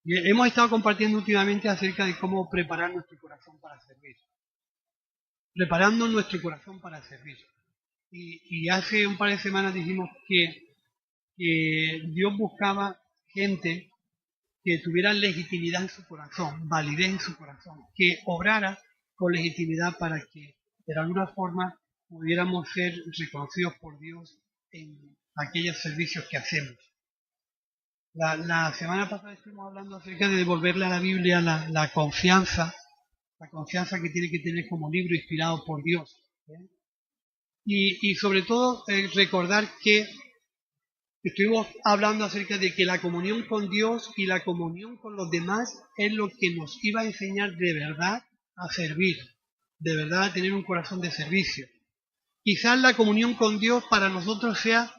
Y hemos estado compartiendo últimamente acerca de cómo preparar nuestro corazón para servir. Preparando nuestro corazón para servir. Y hace un par de semanas dijimos que Dios buscaba gente que tuviera legitimidad en su corazón, validez en su corazón, que obrara con legitimidad para que de alguna forma pudiéramos ser reconocidos por Dios en aquellos servicios que hacemos. La semana pasada estuvimos hablando acerca de devolverle a la Biblia la confianza que tiene que tener como libro inspirado por Dios. ¿Eh? Y sobre todo recordar que estuvimos hablando acerca de que la comunión con Dios y la comunión con los demás es lo que nos iba a enseñar de verdad a servir, de verdad a tener un corazón de servicio. Quizás la comunión con Dios para nosotros sea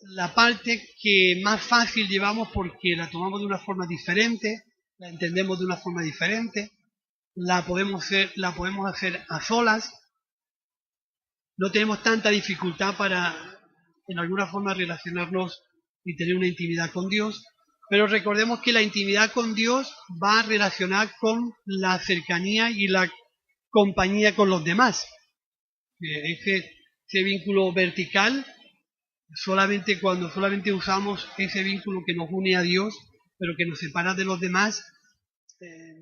la parte que más fácil llevamos porque la tomamos de una forma diferente, la entendemos de una forma diferente, la podemos hacer a solas, no tenemos tanta dificultad para en alguna forma relacionarnos y tener una intimidad con Dios, pero recordemos que la intimidad con Dios va a relacionar con la cercanía y la compañía con los demás. Ese vínculo vertical, cuando solamente usamos ese vínculo que nos une a Dios, pero que nos separa de los demás,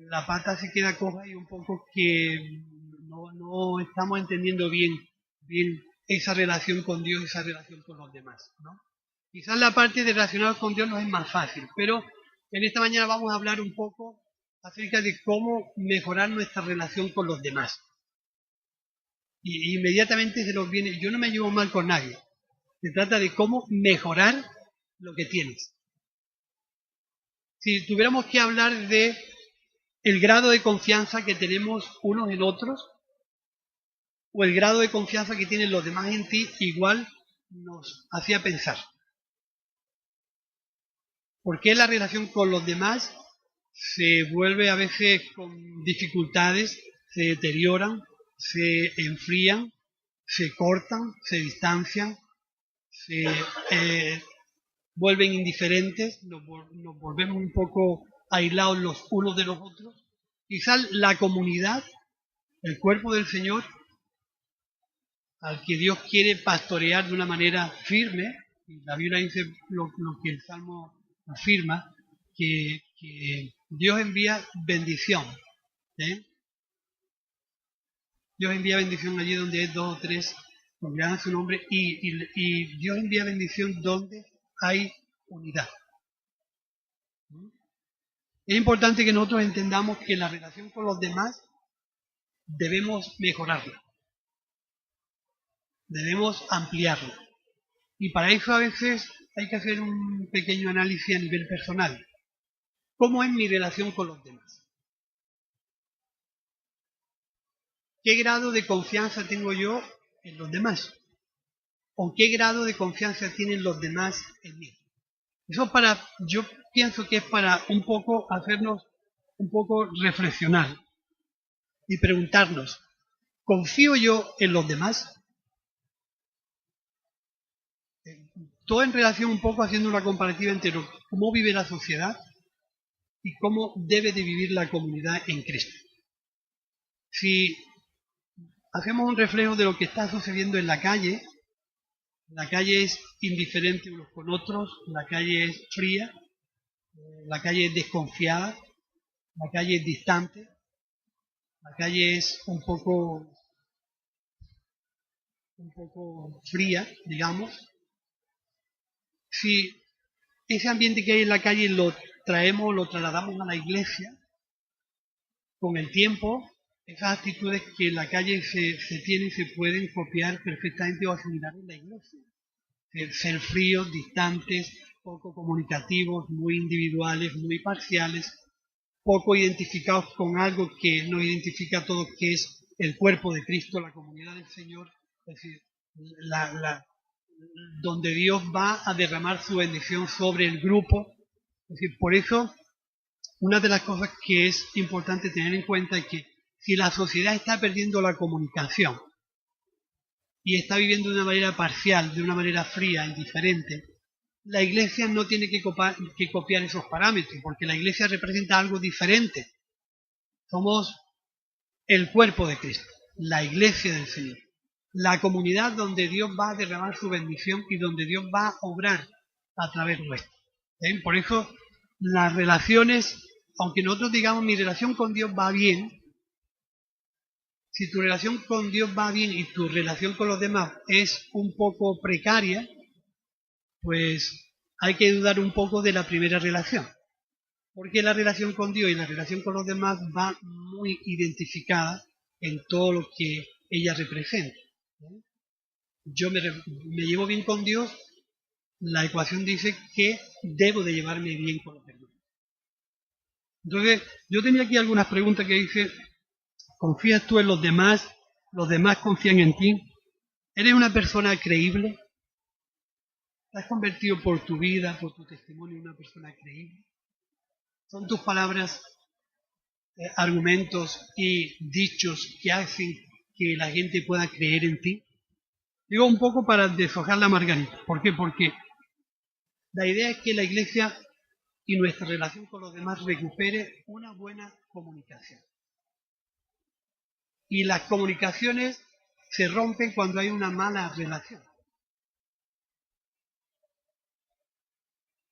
la pata se queda coja y un poco que no estamos entendiendo bien esa relación con Dios, esa relación con los demás, ¿no? Quizás la parte de relacionarnos con Dios nos es más fácil, pero en esta mañana vamos a hablar un poco acerca de cómo mejorar nuestra relación con los demás. Y inmediatamente se nos viene, yo no me llevo mal con nadie, se trata de cómo mejorar lo que tienes. Si tuviéramos que hablar de el grado de confianza que tenemos unos en otros, o el grado de confianza que tienen los demás en ti, igual nos hacía pensar. ¿Por qué la relación con los demás se vuelve a veces con dificultades, se deterioran, se enfrían, se cortan, se distancian, se vuelven indiferentes, nos volvemos un poco aislados los unos de los otros? Quizás la comunidad, el cuerpo del Señor, al que Dios quiere pastorear de una manera firme, y la Biblia dice lo que el Salmo afirma, que Dios envía bendición. ¿Eh? Dios envía bendición allí donde hay 2 o 3 congregan su nombre, y Dios envía bendición donde hay unidad. Es importante que nosotros entendamos que la relación con los demás debemos mejorarla, debemos ampliarla. Y para eso a veces hay que hacer un pequeño análisis a nivel personal. ¿Cómo es mi relación con los demás? ¿Qué grado de confianza tengo yo en los demás? ¿O qué grado de confianza tienen los demás en mí? Eso yo pienso que es para un poco hacernos un poco reflexionar y preguntarnos, ¿confío yo en los demás? Todo en relación un poco haciendo una comparativa entre cómo vive la sociedad y cómo debe de vivir la comunidad en Cristo. Si hacemos un reflejo de lo que está sucediendo en la calle es indiferente unos con otros, la calle es fría, la calle es desconfiada, la calle es distante, la calle es un poco fría, digamos. Si ese ambiente que hay en la calle lo trasladamos a la iglesia, con el tiempo, esas actitudes que en la calle se tienen se pueden copiar perfectamente o asimilar en la iglesia. Ser fríos, distantes, poco comunicativos, muy individuales, muy parciales, poco identificados con algo que nos identifica a todos, que es el cuerpo de Cristo, la comunidad del Señor, es decir, donde Dios va a derramar su bendición sobre el grupo. Es decir, por eso, una de las cosas que es importante tener en cuenta es que si la sociedad está perdiendo la comunicación y está viviendo de una manera parcial, de una manera fría, indiferente, la Iglesia no tiene que copiar esos parámetros, porque la Iglesia representa algo diferente. Somos el cuerpo de Cristo, la Iglesia del Señor, la comunidad donde Dios va a derramar su bendición y donde Dios va a obrar a través nuestro. Por eso las relaciones, aunque nosotros digamos mi relación con Dios va bien, si tu relación con Dios va bien y tu relación con los demás es un poco precaria, pues hay que dudar un poco de la primera relación. Porque la relación con Dios y la relación con los demás va muy identificada en todo lo que ella representa. Yo me llevo bien con Dios, la ecuación dice que debo de llevarme bien con los demás. Entonces, yo tenía aquí algunas preguntas que dice, ¿confías tú en los demás confían en ti? ¿Eres una persona creíble? ¿Te has convertido por tu vida, por tu testimonio, en una persona creíble? ¿Son tus palabras argumentos y dichos que hacen que la gente pueda creer en ti? Digo un poco para deshojar la margarita. ¿Por qué? Porque la idea es que la Iglesia y nuestra relación con los demás recupere una buena comunicación. Y las comunicaciones se rompen cuando hay una mala relación.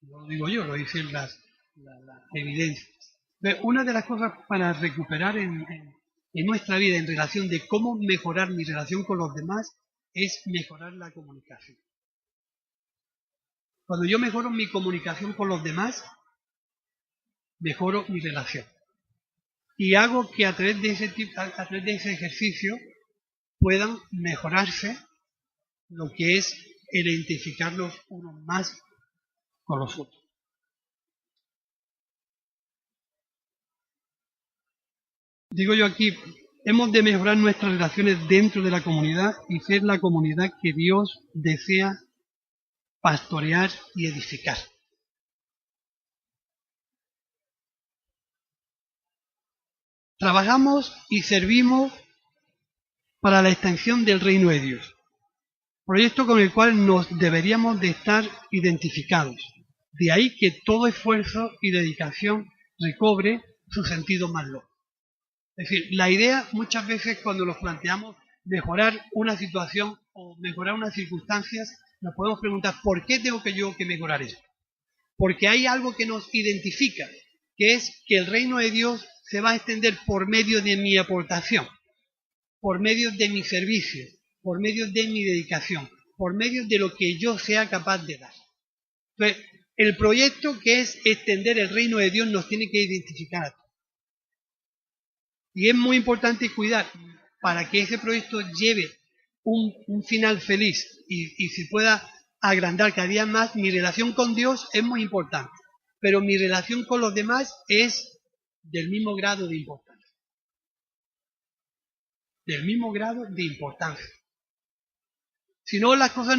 No lo digo yo, lo dicen las evidencias. Una de las cosas para recuperar en nuestra vida en relación de cómo mejorar mi relación con los demás es mejorar la comunicación. Cuando yo mejoro mi comunicación con los demás, mejoro mi relación. Y hago que a través de ese ejercicio puedan mejorarse lo que es el identificarlos unos más con los otros. Digo yo aquí, hemos de mejorar nuestras relaciones dentro de la comunidad y ser la comunidad que Dios desea pastorear y edificar. Trabajamos y servimos para la extensión del reino de Dios, proyecto con el cual nos deberíamos de estar identificados. De ahí que todo esfuerzo y dedicación recobre su sentido más lógico. Es decir, la idea muchas veces cuando nos planteamos mejorar una situación o mejorar unas circunstancias, nos podemos preguntar, ¿por qué tengo yo que mejorar esto? Porque hay algo que nos identifica, que es que el reino de Dios se va a extender por medio de mi aportación, por medio de mi servicio, por medio de mi dedicación, por medio de lo que yo sea capaz de dar. Entonces, el proyecto que es extender el reino de Dios nos tiene que identificar a todos. Y es muy importante cuidar para que ese proyecto lleve un final feliz y se pueda agrandar cada día más. Mi relación con Dios es muy importante, pero mi relación con los demás es del mismo grado de importancia. Del mismo grado de importancia. Si no, las cosas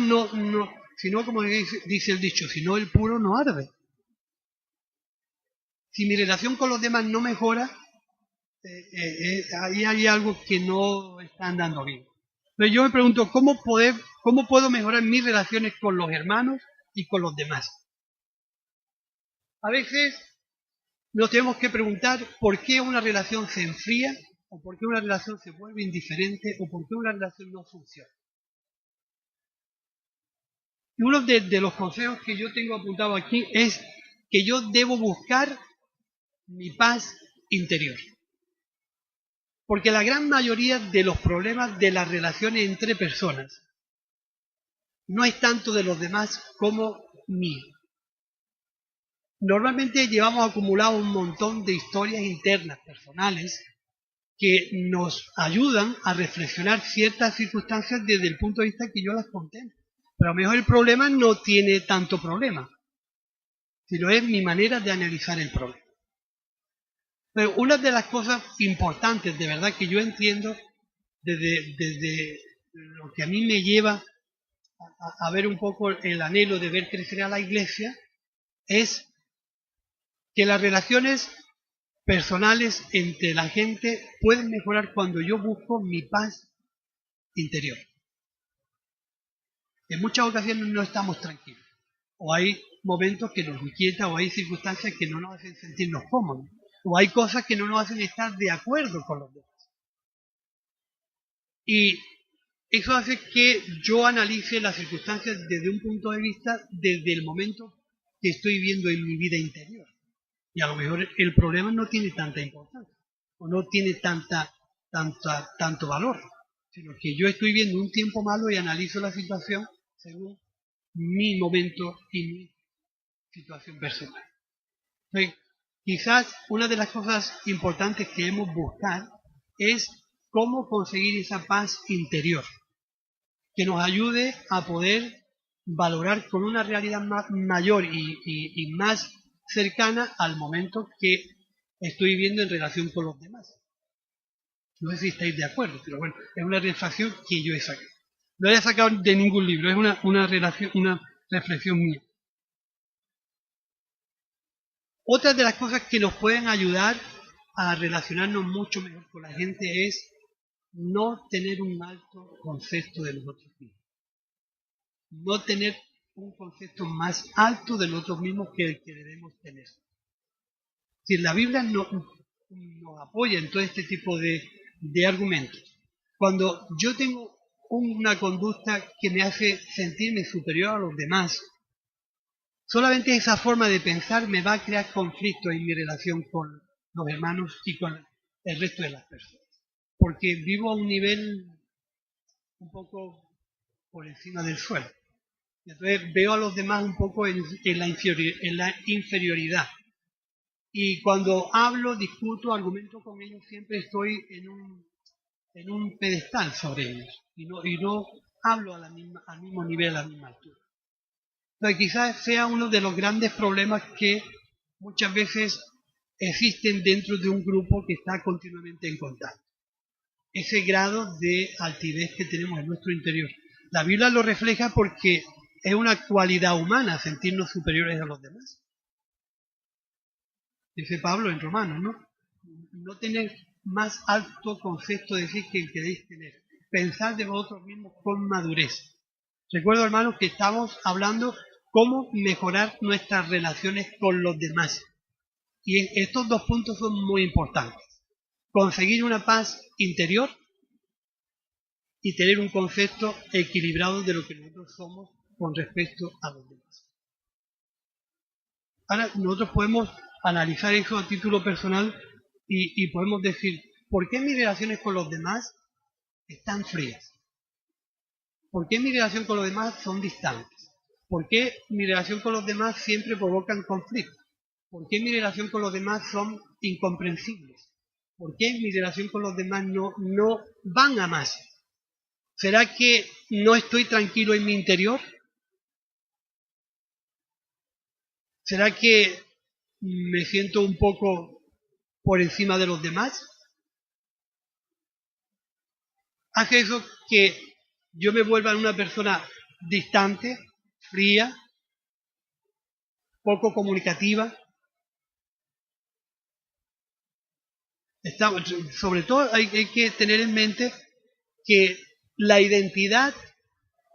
si no, como dice el dicho, si no el puro no arde. Si mi relación con los demás no mejora, ahí hay algo que no está andando bien. Pero yo me pregunto, ¿cómo puedo mejorar mis relaciones con los hermanos y con los demás? A veces nos tenemos que preguntar por qué una relación se enfría, o por qué una relación se vuelve indiferente, o por qué una relación no funciona. Y uno de los consejos que yo tengo apuntado aquí es que yo debo buscar mi paz interior. Porque la gran mayoría de los problemas de las relaciones entre personas no es tanto de los demás como mío. Normalmente llevamos acumulado un montón de historias internas, personales, que nos ayudan a reflexionar ciertas circunstancias desde el punto de vista que yo las contemplo. Pero a lo mejor el problema no tiene tanto problema, sino es mi manera de analizar el problema. Pero una de las cosas importantes, de verdad, que yo entiendo desde lo que a mí me lleva a ver un poco el anhelo de ver crecer a la Iglesia, es que las relaciones personales entre la gente pueden mejorar cuando yo busco mi paz interior. En muchas ocasiones no estamos tranquilos. o hay momentos que nos inquieta, o hay circunstancias que no nos hacen sentirnos cómodos, o hay cosas que no nos hacen estar de acuerdo con los demás. Y eso hace que yo analice las circunstancias desde un punto de vista, desde el momento que estoy viendo en mi vida interior. Y a lo mejor el problema no tiene tanta importancia, o no tiene tanto valor, sino que yo estoy viendo un tiempo malo y analizo la situación según mi momento y mi situación personal. Entonces, quizás una de las cosas importantes que debemos buscar es cómo conseguir esa paz interior, que nos ayude a poder valorar con una realidad mayor y más cercana al momento que estoy viviendo en relación con los demás. No sé si estáis de acuerdo, pero bueno, es una reflexión que yo he sacado. No la he sacado de ningún libro, es una reflexión mía. Otra de las cosas que nos pueden ayudar a relacionarnos mucho mejor con la gente es no tener un alto concepto de nosotros mismos. No tener un concepto más alto de nosotros mismos que el que debemos tener. Si la Biblia nos apoya en todo este tipo de argumentos. Cuando yo tengo una conducta que me hace sentirme superior a los demás, solamente esa forma de pensar me va a crear conflicto en mi relación con los hermanos y con el resto de las personas. Porque vivo a un nivel un poco por encima del suelo. Entonces veo a los demás un poco en la inferioridad. Y cuando hablo, discuto, argumento con ellos, siempre estoy en un pedestal sobre ellos. Y no hablo al mismo nivel, a la misma altura. Entonces quizás sea uno de los grandes problemas que muchas veces existen dentro de un grupo que está continuamente en contacto. Ese grado de altivez que tenemos en nuestro interior. La Biblia lo refleja porque es una cualidad humana sentirnos superiores a los demás. Dice Pablo en Romanos, ¿no? No tener más alto concepto de sí que queréis tener. Pensar de vosotros mismos con madurez. Recuerdo, hermanos, que estamos hablando cómo mejorar nuestras relaciones con los demás. Y estos dos puntos son muy importantes. Conseguir una paz interior y tener un concepto equilibrado de lo que nosotros somos con respecto a los demás. Ahora, nosotros podemos analizar eso a título personal y podemos decir, ¿por qué mis relaciones con los demás están frías? ¿Por qué mi relación con los demás son distantes? ¿Por qué mi relación con los demás siempre provocan conflictos? ¿Por qué mi relación con los demás son incomprensibles? ¿Por qué mi relación con los demás no van a más? ¿Será que no estoy tranquilo en mi interior? ¿Será que me siento un poco por encima de los demás? ¿Hace eso que yo me vuelva una persona distante, fría, poco comunicativa? Sobre todo hay que tener en mente que la identidad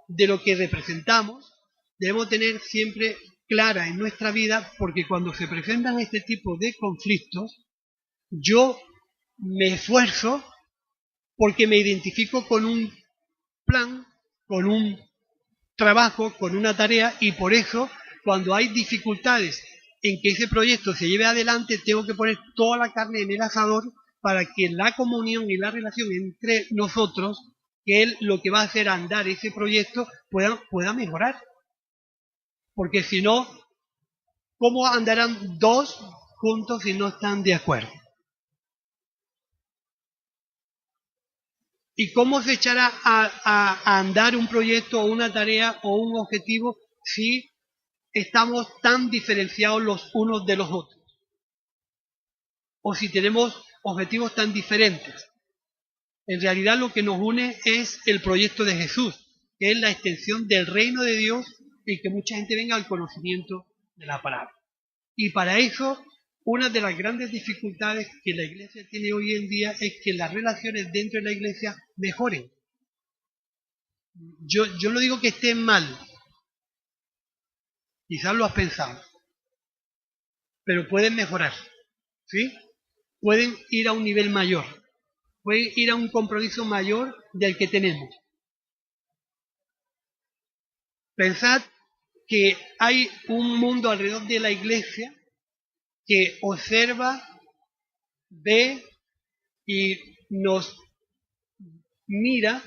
de lo que representamos debemos tener siempre clara en nuestra vida, porque cuando se presentan este tipo de conflictos, yo me esfuerzo porque me identifico con un plan, con un trabajo, con una tarea, y por eso cuando hay dificultades en que ese proyecto se lleve adelante, tengo que poner toda la carne en el asador para que la comunión y la relación entre nosotros, que es lo que va a hacer andar ese proyecto, pueda mejorar. Porque si no, ¿cómo andarán dos juntos si no están de acuerdo? ¿Y cómo se echará a andar un proyecto o una tarea o un objetivo si estamos tan diferenciados los unos de los otros? O si tenemos objetivos tan diferentes. En realidad lo que nos une es el proyecto de Jesús, que es la extensión del reino de Dios y que mucha gente venga al conocimiento de la palabra. Y para eso, una de las grandes dificultades que la iglesia tiene hoy en día es que las relaciones dentro de la iglesia mejoren. Yo no digo que estén mal, Quizás lo has pensado, pero pueden mejorar, ¿sí? Pueden ir a un nivel mayor, pueden ir a un compromiso mayor del que tenemos. Pensad que hay un mundo alrededor de la iglesia que observa, ve y nos mira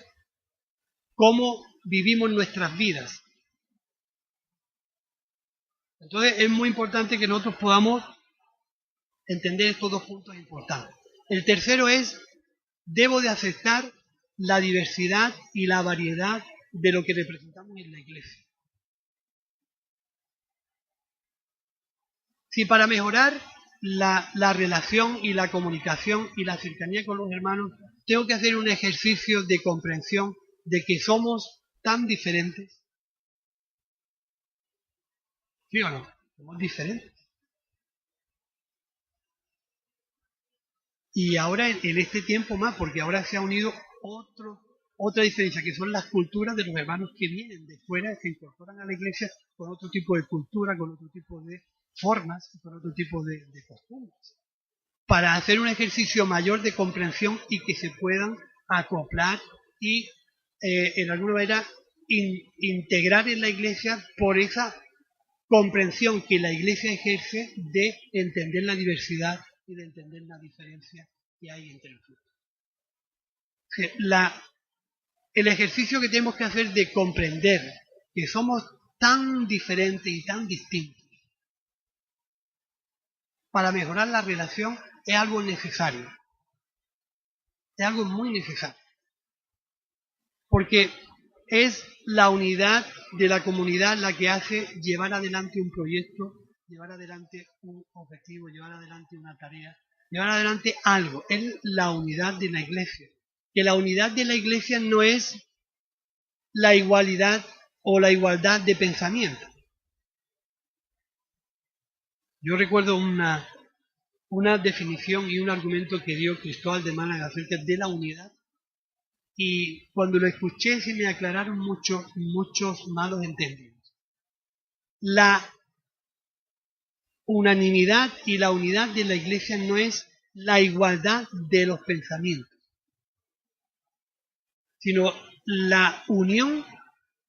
cómo vivimos nuestras vidas. Entonces es muy importante que nosotros podamos entender estos dos puntos importantes. El tercero es, debo de aceptar la diversidad y la variedad de lo que representamos en la iglesia. Si para mejorar la relación y la comunicación y la cercanía con los hermanos, tengo que hacer un ejercicio de comprensión de que somos tan diferentes, ¿sí o no? Somos diferentes. Y ahora en este tiempo más, porque ahora se ha unido otra diferencia, que son las culturas de los hermanos que vienen de fuera, se incorporan a la iglesia con otro tipo de cultura, con otro tipo de formas, con otro tipo de costumbres, para hacer un ejercicio mayor de comprensión y que se puedan acoplar y en alguna manera integrar en la iglesia por esa comprensión que la iglesia ejerce de entender la diversidad y de entender la diferencia que hay entre nosotros. El ejercicio que tenemos que hacer de comprender que somos tan diferentes y tan distintos para mejorar la relación es algo necesario. Es algo muy necesario. Porque es la unidad de la comunidad la que hace llevar adelante un proyecto, llevar adelante un objetivo, llevar adelante una tarea, llevar adelante algo. Es la unidad de la iglesia. Que la unidad de la iglesia no es la igualdad o la igualdad de pensamiento. Yo recuerdo una definición y un argumento que dio Cristóbal de Málaga acerca de la unidad. Y cuando lo escuché se me aclararon muchos malos entendidos. La unanimidad y la unidad de la iglesia no es la igualdad de los pensamientos, sino la unión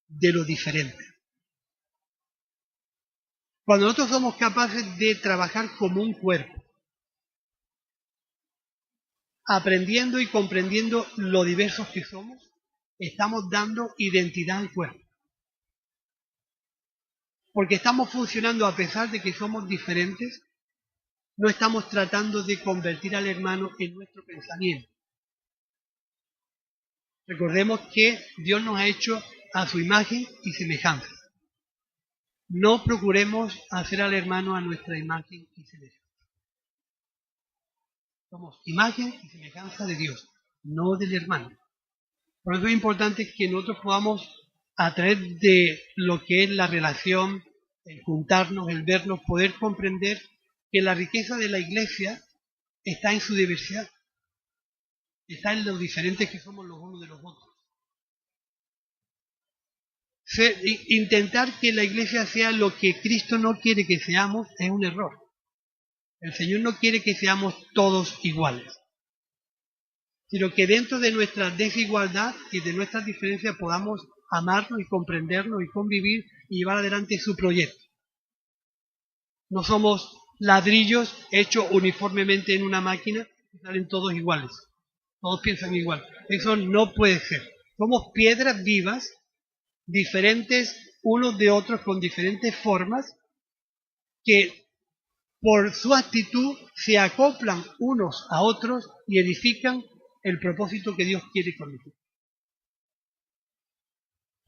de lo diferente. Cuando nosotros somos capaces de trabajar como un cuerpo, aprendiendo y comprendiendo lo diversos que somos, estamos dando identidad al cuerpo. Porque estamos funcionando a pesar de que somos diferentes, no estamos tratando de convertir al hermano en nuestro pensamiento. Recordemos que Dios nos ha hecho a su imagen y semejanza. No procuremos hacer al hermano a nuestra imagen y semejanza. Somos imagen y semejanza de Dios, no del hermano. Por eso es importante que nosotros podamos, a través de lo que es la relación, el juntarnos, el vernos, poder comprender que la riqueza de la iglesia está en su diversidad, está en lo diferentes que somos los unos de los otros. Intentar que la iglesia sea lo que Cristo no quiere que seamos es un error. El Señor no quiere que seamos todos iguales, sino que dentro de nuestra desigualdad y de nuestras diferencias podamos amarnos y comprendernos y convivir y llevar adelante su proyecto. No somos ladrillos hechos uniformemente en una máquina y salen todos iguales. Todos piensan igual. Eso no puede ser. Somos piedras vivas, diferentes unos de otros con diferentes formas, que por su actitud se acoplan unos a otros y edifican el propósito que Dios quiere con nosotros.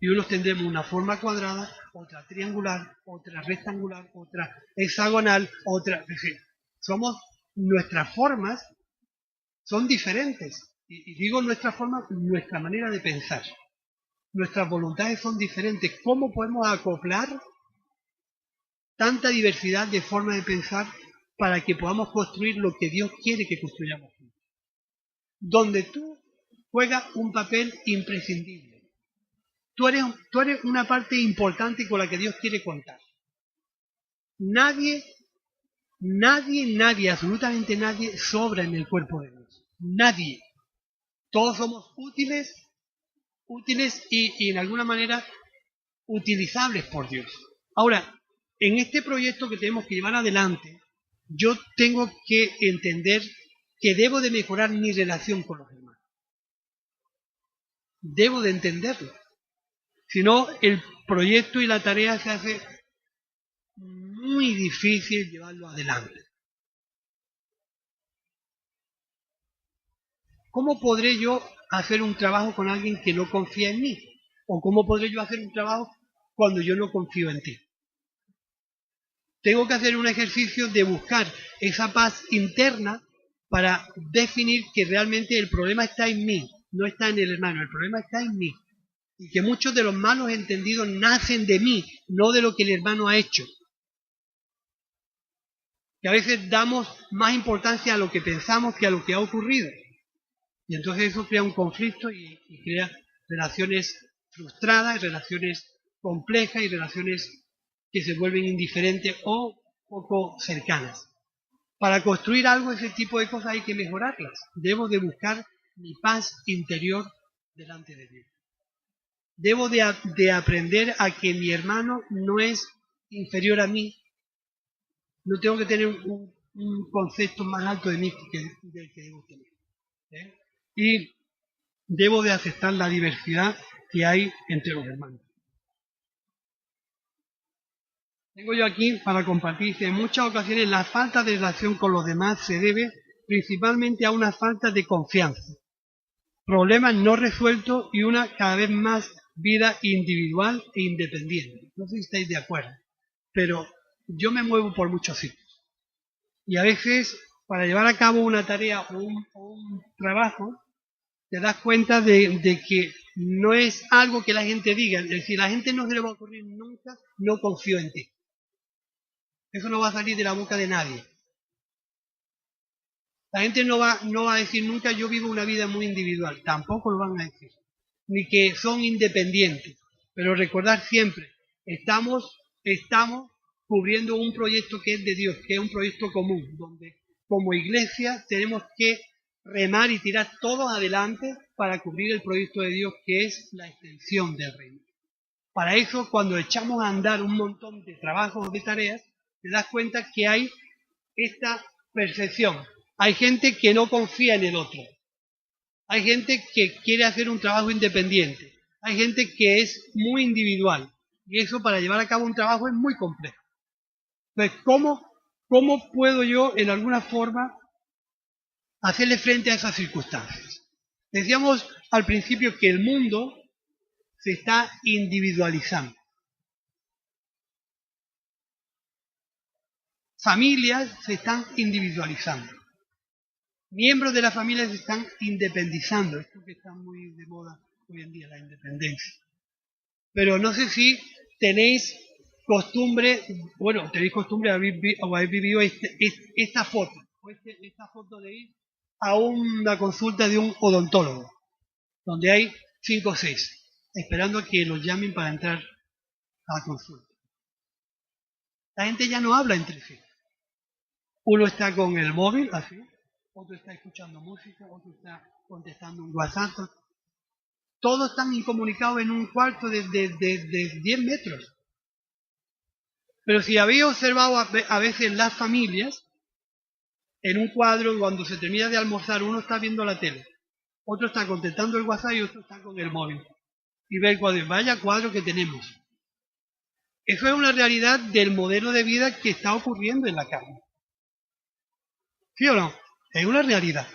Y unos tendremos una forma cuadrada, otra triangular, otra rectangular, otra hexagonal, otra... Es decir, nuestras formas son diferentes. Y digo nuestras formas, nuestra manera de pensar. Nuestras voluntades son diferentes. ¿Cómo podemos acoplar tanta diversidad de formas de pensar para que podamos construir lo que Dios quiere que construyamos? Donde tú juegas un papel imprescindible. Tú eres una parte importante con la que Dios quiere contar. Nadie, nadie, absolutamente nadie sobra en el cuerpo de Dios. Nadie. Todos somos útiles y en alguna manera utilizables por Dios. Ahora, en este proyecto que tenemos que llevar adelante, yo tengo que entender que debo de mejorar mi relación con los hermanos. Debo de entenderlo. Si no, el proyecto y la tarea se hace muy difícil llevarlo adelante. ¿Cómo podré yo hacer un trabajo con alguien que no confía en mí? ¿O cómo podré yo hacer un trabajo cuando yo no confío en ti? Tengo que hacer un ejercicio de buscar esa paz interna para definir que realmente el problema está en mí, no está en el hermano, el problema está en mí. Y que muchos de los malos entendidos nacen de mí, no de lo que el hermano ha hecho. Que a veces damos más importancia a lo que pensamos que a lo que ha ocurrido. Y entonces eso crea un conflicto y crea relaciones frustradas, relaciones complejas y relaciones que se vuelven indiferentes o poco cercanas. Para construir algo, ese tipo de cosas hay que mejorarlas. Debo de buscar mi paz interior delante de Dios. Debo de aprender a que mi hermano no es inferior a mí. No tengo que tener un concepto más alto de mí del que debo tener. ¿Eh? Y debo de aceptar la diversidad que hay entre los hermanos. Tengo yo aquí para compartir que en muchas ocasiones la falta de relación con los demás se debe principalmente a una falta de confianza, problemas no resueltos y una cada vez más vida individual e independiente. No sé si estáis de acuerdo, pero yo me muevo por muchos sitios. Y a veces, para llevar a cabo una tarea o un trabajo, te das cuenta de que no es algo que la gente diga. Es decir, la gente no se le va a ocurrir nunca, no confío en ti. Eso no va a salir de la boca de nadie. La gente no va a decir nunca yo vivo una vida muy individual. Tampoco lo van a decir. Ni que son independientes. Pero recordar siempre, estamos cubriendo un proyecto que es de Dios, que es un proyecto común, donde como iglesia tenemos que remar y tirar todos adelante para cubrir el proyecto de Dios, que es la extensión del reino. Para eso, cuando echamos a andar un montón de trabajos, de tareas, te das cuenta que hay esta percepción. Hay gente que no confía en el otro. Hay gente que quiere hacer un trabajo independiente. Hay gente que es muy individual. Y eso para llevar a cabo un trabajo es muy complejo. Entonces, ¿cómo puedo yo, en alguna forma, hacerle frente a esas circunstancias? Decíamos al principio que el mundo se está individualizando. Familias se están individualizando. Miembros de la familia se están independizando. Esto que está muy de moda hoy en día, la independencia. Pero no sé si tenéis costumbre, o habéis vivido esta foto, esta foto de ir a una consulta de un odontólogo, donde hay 5 o 6, esperando a que los llamen para entrar a la consulta. La gente ya no habla entre sí. Uno está con el móvil, así, otro está escuchando música, otro está contestando un WhatsApp. Todos están incomunicados en un cuarto de 10 metros. Pero si habéis observado a veces las familias, en un cuadro, cuando se termina de almorzar, uno está viendo la tele, otro está contestando el WhatsApp y otro está con el móvil. Y ve el cuadro, vaya cuadro que tenemos. Eso es una realidad del modelo de vida que está ocurriendo en la carne. ¿Sí o no? Es una realidad.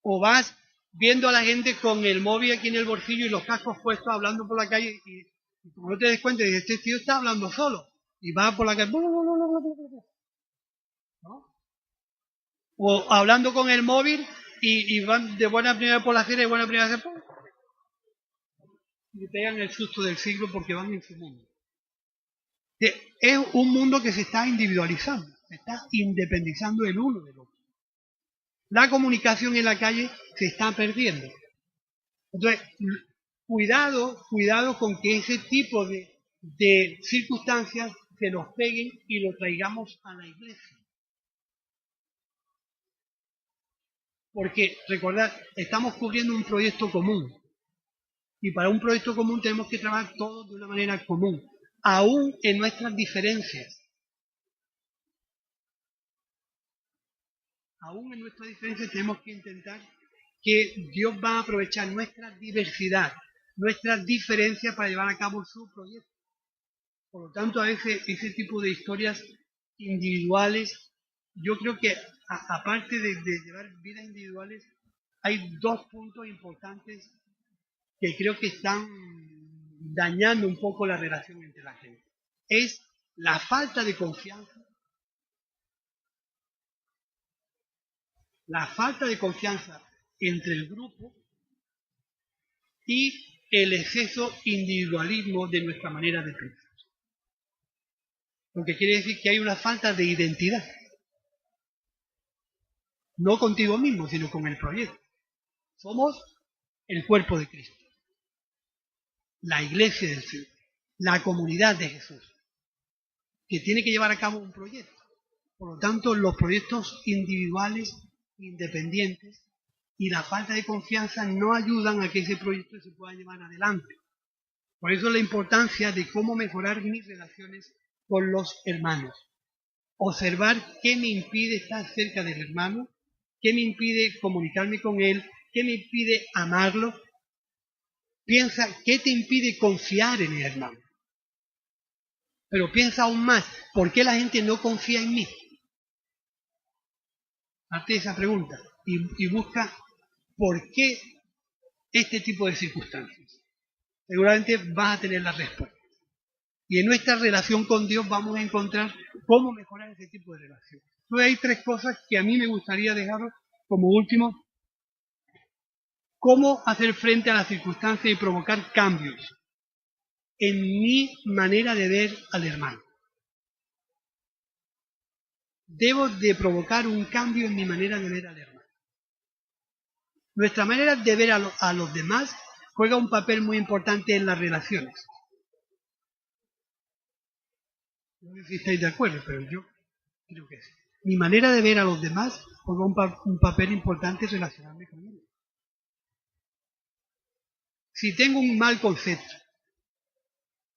O vas viendo a la gente con el móvil aquí en el bolsillo y los cascos puestos hablando por la calle y como no te des cuenta, dices, este tío está hablando solo. Y va por la calle, ¿no? O hablando con el móvil y van de buena primera por la acera y buena primera y pegan el susto del siglo porque van en su mundo. Es un mundo que se está individualizando, se está independizando el uno del otro. La comunicación en la calle se está perdiendo. Entonces, cuidado con que ese tipo de circunstancias se nos peguen y lo traigamos a la iglesia. Porque, recordad, estamos cubriendo un proyecto común. Y para un proyecto común tenemos que trabajar todos de una manera común, aún en nuestras diferencias. Aún en nuestras diferencias tenemos que intentar que Dios va a aprovechar nuestra diversidad, nuestras diferencias para llevar a cabo su proyecto. Por lo tanto, a veces ese tipo de historias individuales, yo creo que aparte de llevar vidas individuales, hay dos puntos importantes que creo que están dañando un poco la relación entre la gente. Es la falta de confianza. La falta de confianza entre el grupo y el exceso individualismo de nuestra manera de pensar. Lo que quiere decir que hay una falta de identidad. No contigo mismo, sino con el proyecto. Somos el cuerpo de Cristo. La iglesia del Señor. La comunidad de Jesús. Que tiene que llevar a cabo un proyecto. Por lo tanto, los proyectos individuales, independientes, y la falta de confianza no ayudan a que ese proyecto se pueda llevar adelante. Por eso la importancia de cómo mejorar mis relaciones con los hermanos. Observar qué me impide estar cerca del hermano, qué me impide comunicarme con él, qué me impide amarlo. Piensa qué te impide confiar en el hermano. Pero piensa aún más, ¿por qué la gente no confía en mí? Hazte esa pregunta y busca por qué este tipo de circunstancias. Seguramente vas a tener la respuesta. Y en nuestra relación con Dios vamos a encontrar cómo mejorar ese tipo de relación. Entonces hay tres cosas que a mí me gustaría dejaros como último. Cómo hacer frente a las circunstancias y provocar cambios en mi manera de ver al hermano. Debo de provocar un cambio en mi manera de ver al hermano. Nuestra manera de ver a los demás juega un papel muy importante en las relaciones. No sé si estáis de acuerdo, pero yo creo que sí. Mi manera de ver a los demás juega un papel importante en relacionarme con ellos. Si tengo un mal concepto,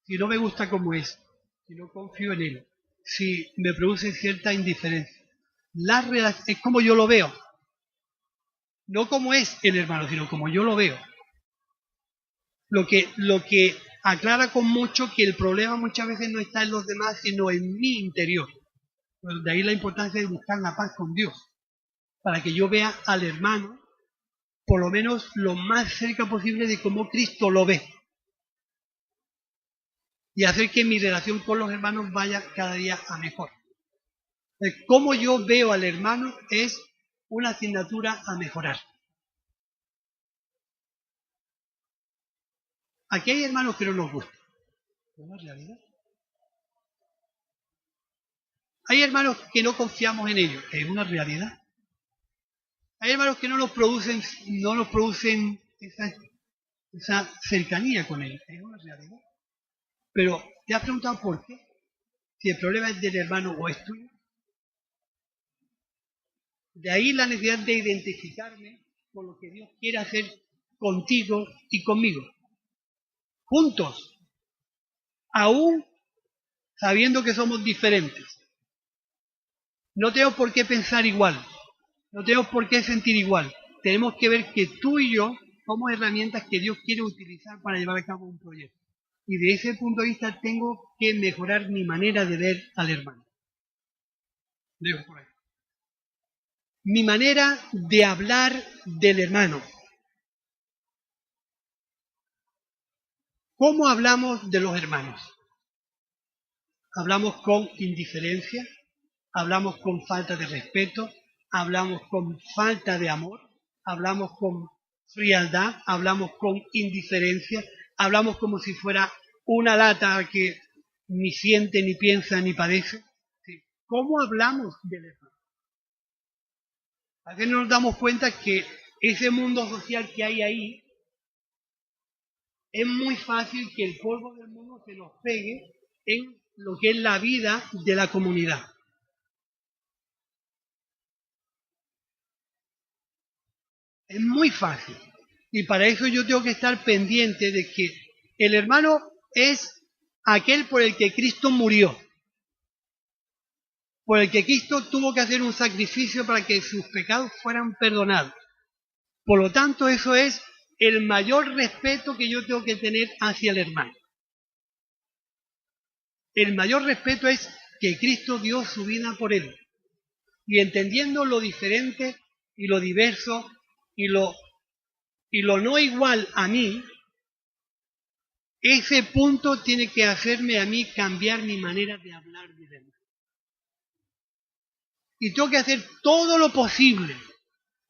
si no me gusta como es, si no confío en él, si me produce cierta indiferencia, es como yo lo veo. No como es el hermano, sino como yo lo veo. Lo que aclara con mucho que el problema muchas veces no está en los demás, sino en mi interior. De ahí la importancia de buscar la paz con Dios, para que yo vea al hermano, por lo menos lo más cerca posible de cómo Cristo lo ve. Y hacer que mi relación con los hermanos vaya cada día a mejor. Cómo yo veo al hermano es una asignatura a mejorar. Aquí hay hermanos que no nos gustan. ¿Es una realidad? Hay hermanos que no confiamos en ellos. ¿Es una realidad? Hay hermanos que no nos producen esa cercanía con ellos. ¿Es una realidad? Pero, ¿te has preguntado por qué? Si el problema es del hermano o es tuyo. De ahí la necesidad de identificarme con lo que Dios quiere hacer contigo y conmigo. Juntos. Aún sabiendo que somos diferentes. No tengo por qué pensar igual. No tenemos por qué sentir igual. Tenemos que ver que tú y yo somos herramientas que Dios quiere utilizar para llevar a cabo un proyecto. Y de ese punto de vista tengo que mejorar mi manera de ver al hermano. Dejo por ahí. Mi manera de hablar del hermano. ¿Cómo hablamos de los hermanos? ¿Hablamos con indiferencia? ¿Hablamos con falta de respeto? ¿Hablamos con falta de amor? ¿Hablamos con frialdad? ¿Hablamos con indiferencia? ¿Hablamos como si fuera una lata que ni siente, ni piensa, ni padece? ¿Sí? ¿Cómo hablamos del hermano? A veces nos damos cuenta que ese mundo social que hay ahí, es muy fácil que el polvo del mundo se nos pegue en lo que es la vida de la comunidad. Es muy fácil. Y para eso yo tengo que estar pendiente de que el hermano es aquel por el que Cristo murió, por el que Cristo tuvo que hacer un sacrificio para que sus pecados fueran perdonados. Por lo tanto, eso es el mayor respeto que yo tengo que tener hacia el hermano. El mayor respeto es que Cristo dio su vida por él. Y entendiendo lo diferente y lo diverso y lo no igual a mí, ese punto tiene que hacerme a mí cambiar mi manera de hablar de él. Y tengo que hacer todo lo posible,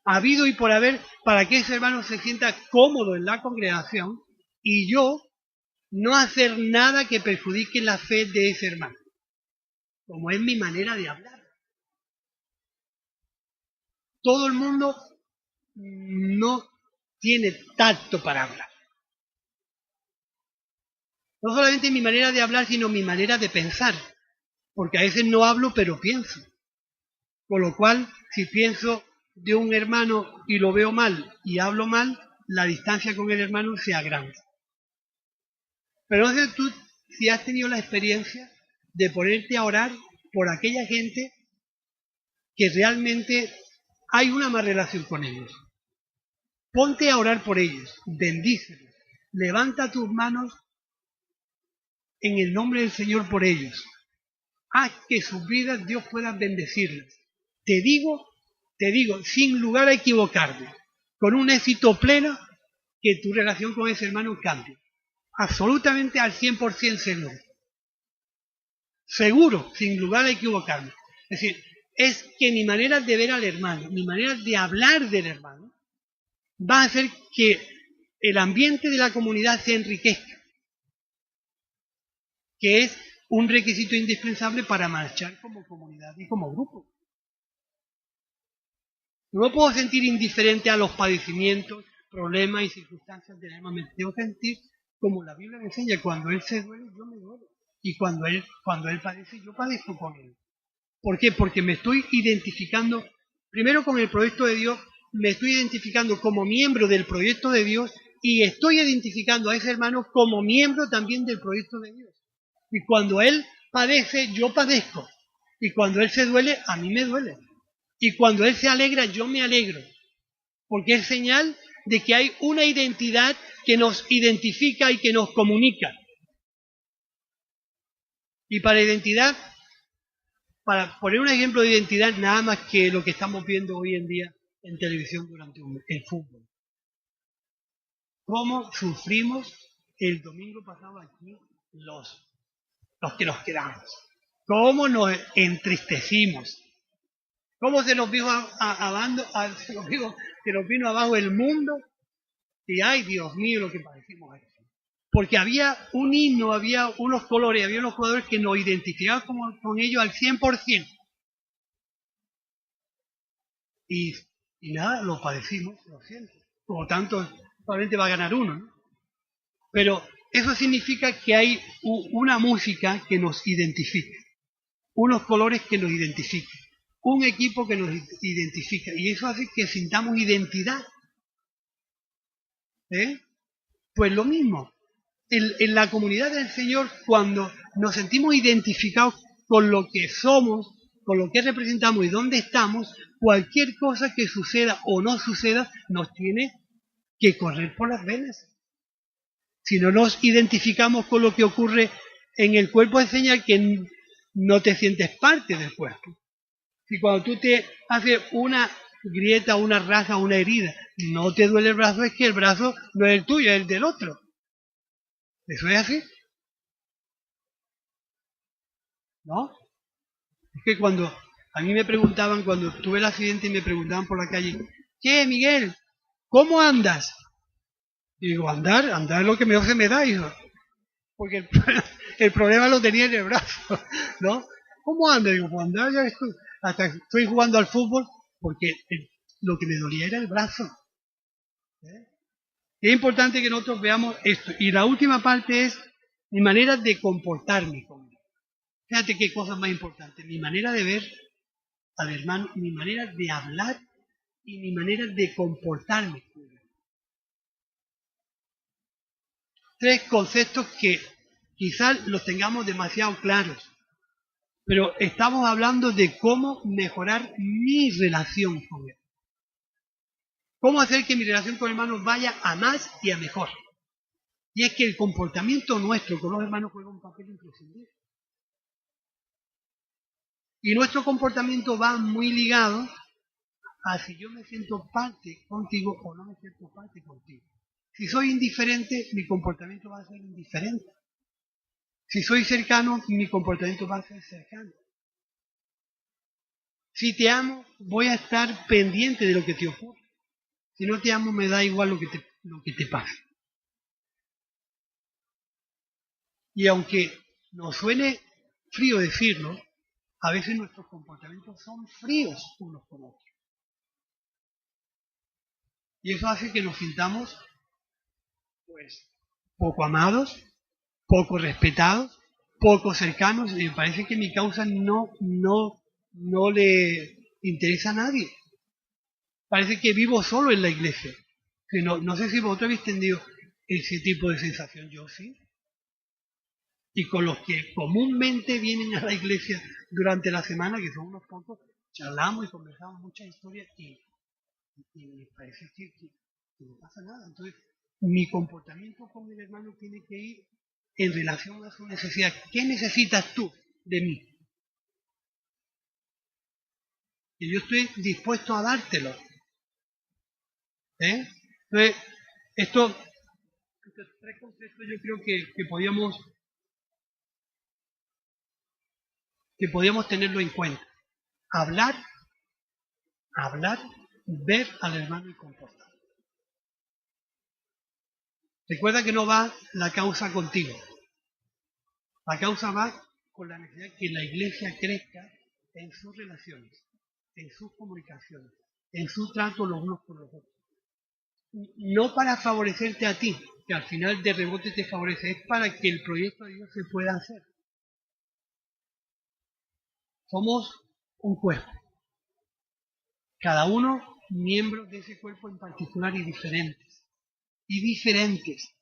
habido y por haber, para que ese hermano se sienta cómodo en la congregación y yo no hacer nada que perjudique la fe de ese hermano, como es mi manera de hablar. Todo el mundo no tiene tacto para hablar. No solamente mi manera de hablar, sino mi manera de pensar. Porque a veces no hablo, pero pienso. Con lo cual, si pienso de un hermano y lo veo mal y hablo mal, la distancia con el hermano se agranda. Pero no sé tú si has tenido la experiencia de ponerte a orar por aquella gente que realmente hay una más relación con ellos. Ponte a orar por ellos, bendícelos, levanta tus manos en el nombre del Señor por ellos. Haz que sus vidas Dios pueda bendecirles. Te digo, sin lugar a equivocarme, con un éxito pleno, que tu relación con ese hermano cambie. Absolutamente al 100% seguro. Seguro, sin lugar a equivocarme. Es decir, es que mi manera de ver al hermano, mi manera de hablar del hermano, va a hacer que el ambiente de la comunidad se enriquezca, que es un requisito indispensable para marchar como comunidad y como grupo. No puedo sentir indiferente a los padecimientos, problemas y circunstancias del alma. Me tengo que sentir como la Biblia me enseña: cuando Él se duele, yo me duelo. Y cuando él padece, yo padezco con Él. ¿Por qué? Porque me estoy identificando, primero con el proyecto de Dios, me estoy identificando como miembro del proyecto de Dios y estoy identificando a ese hermano como miembro también del proyecto de Dios. Y cuando Él padece, yo padezco. Y cuando Él se duele, a mí me duele. Y cuando Él se alegra, yo me alegro. Porque es señal de que hay una identidad que nos identifica y que nos comunica. Y para identidad, para poner un ejemplo de identidad, nada más que lo que estamos viendo hoy en día en televisión durante el fútbol. ¿Cómo sufrimos el domingo pasado aquí los que nos quedamos? ¿Cómo nos entristecimos? ¿Cómo se nos vino abajo el mundo? Y ay, Dios mío, lo que padecimos aquí. Porque había un himno, había unos colores, había unos jugadores que nos identificaban con ellos al 100%. Y nada, lo padecimos, lo siento. Por lo tanto, probablemente va a ganar uno, ¿no? Pero eso significa que hay una música que nos identifica, unos colores que nos identifican, un equipo que nos identifica, y eso hace que sintamos identidad. Pues lo mismo, en la comunidad del Señor, cuando nos sentimos identificados con lo que somos, con lo que representamos y dónde estamos, cualquier cosa que suceda o no suceda nos tiene que correr por las venas. Si no nos identificamos con lo que ocurre en el cuerpo, es señal que no te sientes parte del cuerpo. Si cuando tú te haces una grieta, una raja, una herida, no te duele el brazo, es que el brazo no es el tuyo, es el del otro. ¿Eso es así? ¿No? Es que cuando a mí me preguntaban, cuando tuve el accidente y me preguntaban por la calle: ¿qué, Miguel? ¿Cómo andas? Y digo: andar es lo que mejor se me da, hijo. Porque el problema lo tenía en el brazo, ¿no? ¿Cómo andas? Digo: pues andar, ya estoy, hasta estoy jugando al fútbol, porque lo que me dolía era el brazo. Es importante que nosotros veamos esto. Y la última parte es mi manera de comportarme con él. Fíjate qué cosa más importante. Mi manera de ver al hermano, mi manera de hablar y mi manera de comportarme. Tres conceptos que quizás los tengamos demasiado claros, pero estamos hablando de cómo mejorar mi relación con él. Cómo hacer que mi relación con el hermano vaya a más y a mejor. Y es que el comportamiento nuestro con los hermanos juega un papel imprescindible. Y nuestro comportamiento va muy ligado a si yo me siento parte contigo o no me siento parte contigo. Si soy indiferente, mi comportamiento va a ser indiferente. Si soy cercano, mi comportamiento va a ser cercano. Si te amo, voy a estar pendiente de lo que te ocurre. Si no te amo, me da igual lo que te pase. Y aunque nos suene frío decirlo, a veces nuestros comportamientos son fríos unos con otros. Y eso hace que nos sintamos, pues, poco amados, poco respetados, poco cercanos, y me parece que mi causa no le interesa a nadie. Parece que vivo solo en la iglesia. Que no sé si vosotros habéis tenido ese tipo de sensación, yo sí. Y con los que comúnmente vienen a la iglesia durante la semana, que son unos pocos, charlamos y conversamos muchas historias y me parece que no pasa nada. Entonces, mi comportamiento con el hermano tiene que ir en relación a su necesidad. ¿Qué necesitas tú de mí? Y yo estoy dispuesto a dártelo. Entonces, estos tres conceptos yo creo que podíamos tenerlo en cuenta. Hablar, ver al hermano y comportar. Recuerda que no va la causa contigo. La causa va con la necesidad que la iglesia crezca en sus relaciones, en sus comunicaciones, en su trato los unos con los otros. No para favorecerte a ti, que al final de rebote te favorece, es para que el proyecto de Dios se pueda hacer. Somos un cuerpo, cada uno miembros de ese cuerpo en particular y diferentes. Y diferentes.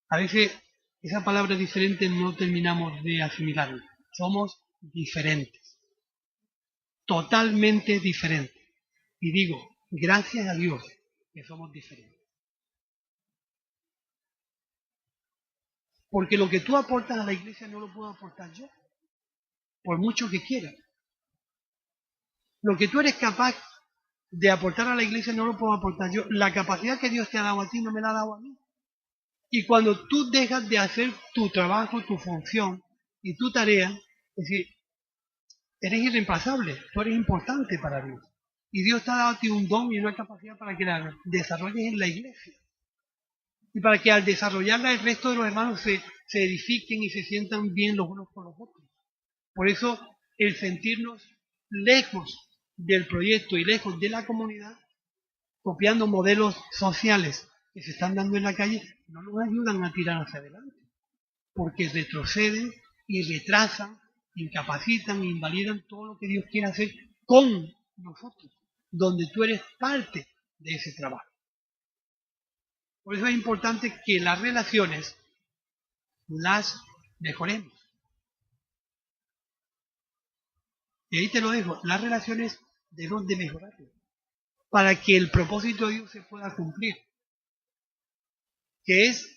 A veces esa palabra diferente no terminamos de asimilarla. Somos diferentes. Totalmente diferentes. Y digo, gracias a Dios que somos diferentes. Porque lo que tú aportas a la iglesia no lo puedo aportar yo, por mucho que quiera. Lo que tú eres capaz de aportar a la iglesia no lo puedo aportar yo. La capacidad que Dios te ha dado a ti no me la ha dado a mí. Y cuando tú dejas de hacer tu trabajo, tu función y tu tarea, es decir, eres irreemplazable, tú eres importante para Dios. Y Dios te ha dado a ti un don y una capacidad para que la desarrolles en la iglesia. Y para que al desarrollarla el resto de los hermanos se edifiquen y se sientan bien los unos con los otros. Por eso el sentirnos lejos del proyecto y lejos de la comunidad, copiando modelos sociales que se están dando en la calle, no nos ayudan a tirar hacia adelante. Porque retroceden y retrasan, incapacitan e invalidan todo lo que Dios quiere hacer con nosotros, donde tú eres parte de ese trabajo. Por eso es importante que las relaciones las mejoremos. Y ahí te lo dejo, las relaciones debemos de mejorarlas para que el propósito de Dios se pueda cumplir, que es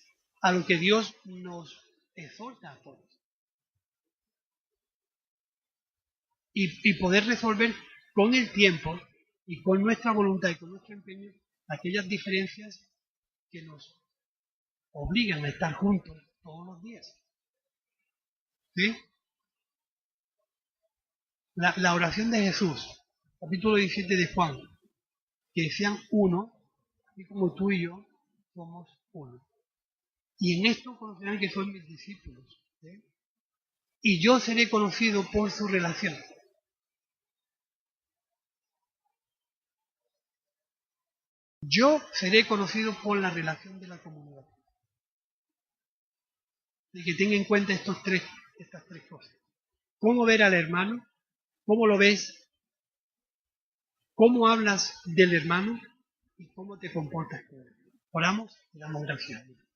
a lo que Dios nos exhorta a todos. Y poder resolver con el tiempo y con nuestra voluntad y con nuestro empeño aquellas diferencias que nos obligan a estar juntos todos los días. ¿Sí? La oración de Jesús, capítulo 17 de Juan, que sean uno, así como tú y yo somos uno. Y en esto conocerán que son mis discípulos. ¿Sí? Y yo seré conocido por su relación. Yo seré conocido por la relación de la comunidad. Y que tenga en cuenta estos tres estas tres cosas. Cómo ver al hermano, cómo lo ves, cómo hablas del hermano y cómo te comportas con él. Oramos y damos gracias a Dios.